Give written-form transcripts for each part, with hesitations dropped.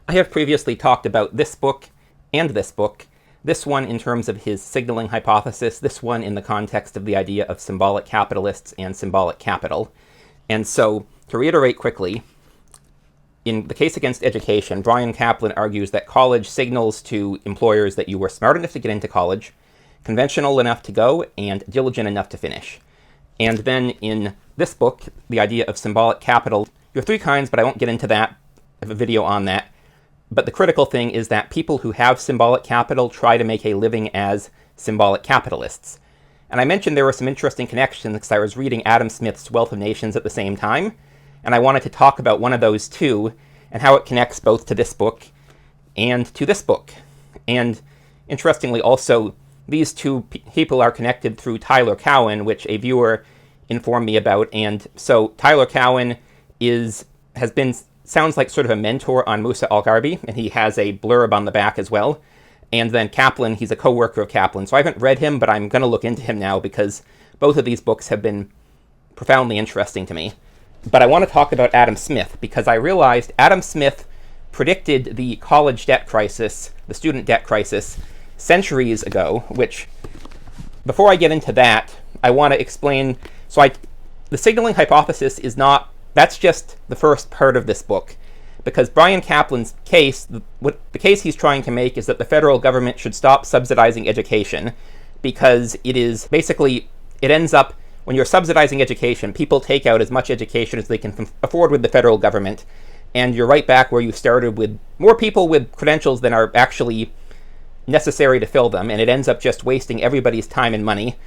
I have previously talked about this book and this book, this one in terms of his signaling hypothesis, this one in the context of the idea of symbolic capitalists and symbolic capital. And so, to reiterate quickly, in the case against education, Bryan Caplan argues that college signals to employers that you were smart enough to get into college, conventional enough to go, and diligent enough to finish. And then in this book, the idea of symbolic capital, you have three kinds, but I won't get into that. I have a video on that. But the critical thing is that people who have symbolic capital try to make a living as symbolic capitalists. And I mentioned there were some interesting connections because I was reading Adam Smith's Wealth of Nations at the same time, and I wanted to talk about one of those too, and how it connects both to this book and to this book. And interestingly also, these two people are connected through Tyler Cowen, which a viewer informed me about. And so Tyler Cowen sounds like sort of a mentor on Musa al-Gharbi, and he has a blurb on the back as well. And then Caplan, he's a co-worker of Caplan. So I haven't read him, but I'm going to look into him now because both of these books have been profoundly interesting to me. But I want to talk about Adam Smith because I realized Adam Smith predicted the college debt crisis, the student debt crisis, centuries ago, which, before I get into that, I want to explain. So the signaling hypothesis is not, that's just the first part of this book. Because Bryan Caplan's case, the case he's trying to make is that the federal government should stop subsidizing education because it is basically, it ends up, when you're subsidizing education, people take out as much education as they can afford with the federal government, and you're right back where you started with more people with credentials than are actually necessary to fill them, and it ends up just wasting everybody's time and money,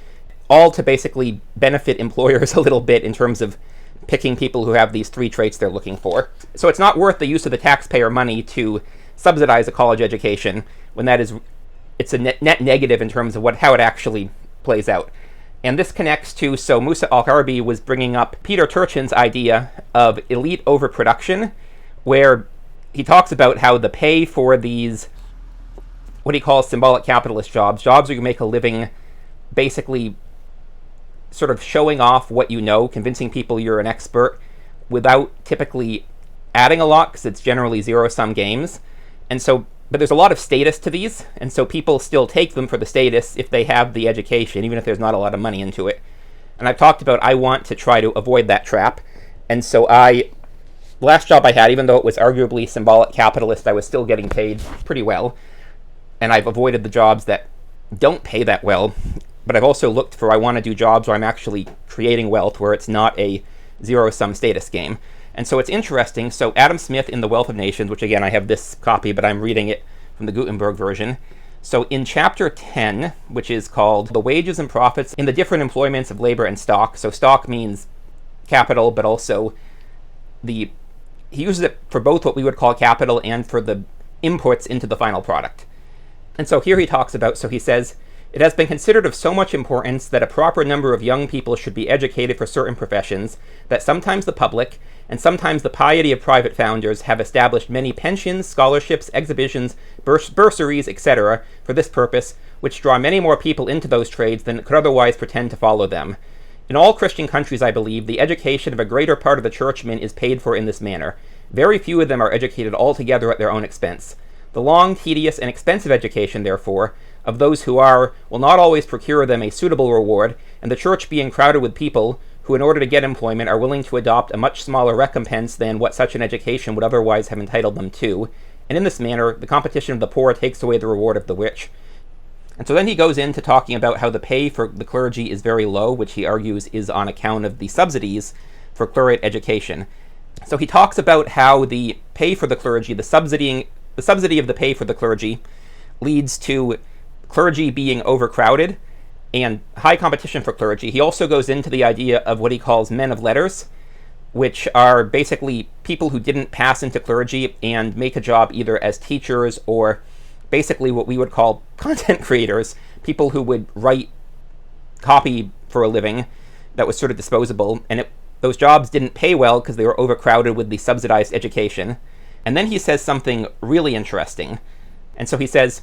all to basically benefit employers a little bit in terms of picking people who have these three traits they're looking for. So it's not worth the use of the taxpayer money to subsidize a college education when it's a net negative in terms of how it actually plays out. And this connects to, so Musa al-Gharbi was bringing up Peter Turchin's idea of elite overproduction, where he talks about how the pay for these, what he calls symbolic capitalist jobs where you make a living basically sort of showing off what you know, convincing people you're an expert without typically adding a lot because it's generally zero-sum games. And so, but there's a lot of status to these, and so people still take them for the status if they have the education, even if there's not a lot of money into it. And I've talked about I want to try to avoid that trap. And so the last job I had, even though it was arguably symbolic capitalist, I was still getting paid pretty well. And I've avoided the jobs that don't pay that well. But I've also looked for, I want to do jobs where I'm actually creating wealth, where it's not a zero-sum status game. And so it's interesting. So Adam Smith in The Wealth of Nations, which again, I have this copy, but I'm reading it from the Gutenberg version. So in chapter 10, which is called The Wages and Profits in the Different Employments of Labor and Stock. So stock means capital, but also he uses it for both what we would call capital and for the inputs into the final product. And so here he talks about, so he says, it has been considered of so much importance that a proper number of young people should be educated for certain professions that sometimes the public and sometimes the piety of private founders have established many pensions, scholarships, exhibitions, bursaries, etc. for this purpose, which draw many more people into those trades than could otherwise pretend to follow them. In all Christian countries, I believe, the education of a greater part of the churchmen is paid for in this manner. Very few of them are educated altogether at their own expense. The long, tedious, and expensive education, therefore, of those who will not always procure them a suitable reward, and the church being crowded with people who, in order to get employment, are willing to adopt a much smaller recompense than what such an education would otherwise have entitled them to. And in this manner, the competition of the poor takes away the reward of the rich. And so then he goes into talking about how the pay for the clergy is very low, which he argues is on account of the subsidies for clerate education. So he talks about how the pay for the clergy, the subsidy of the pay for the clergy, leads to clergy being overcrowded and high competition for clergy. He also goes into the idea of what he calls men of letters, which are basically people who didn't pass into clergy and make a job either as teachers or basically what we would call content creators, people who would write copy for a living that was sort of disposable, and those jobs didn't pay well because they were overcrowded with the subsidized education. And then he says something really interesting. And so he says,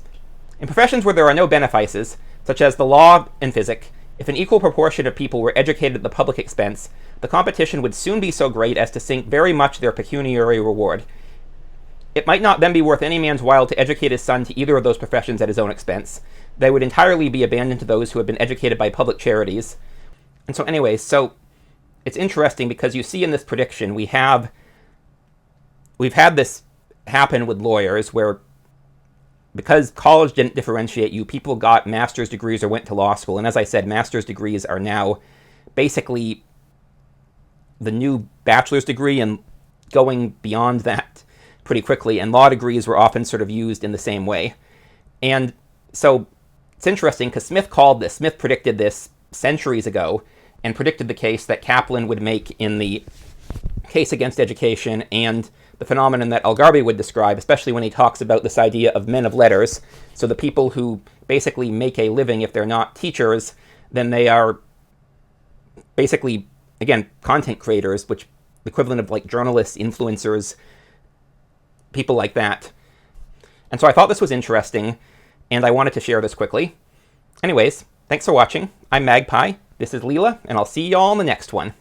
in professions where there are no benefices, such as the law and physics, if an equal proportion of people were educated at the public expense, the competition would soon be so great as to sink very much their pecuniary reward. it might not then be worth any man's while to educate his son to either of those professions at his own expense. They would entirely be abandoned to those who have been educated by public charities. And so anyways, so it's interesting because you see in this prediction, we've had this happen with lawyers where because college didn't differentiate you, people got master's degrees or went to law school. And as I said, master's degrees are now basically the new bachelor's degree and going beyond that pretty quickly. And law degrees were often sort of used in the same way. And so it's interesting because Smith predicted this centuries ago and predicted the case that Caplan would make in the case against education and the phenomenon that al-Gharbi would describe, especially when he talks about this idea of men of letters. So the people who basically make a living, if they're not teachers, then they are basically, again, content creators, which the equivalent of like journalists, influencers, people like that. And so I thought this was interesting, and I wanted to share this quickly. Anyways, thanks for watching. I'm Magpie, this is Leela, and I'll see y'all in the next one.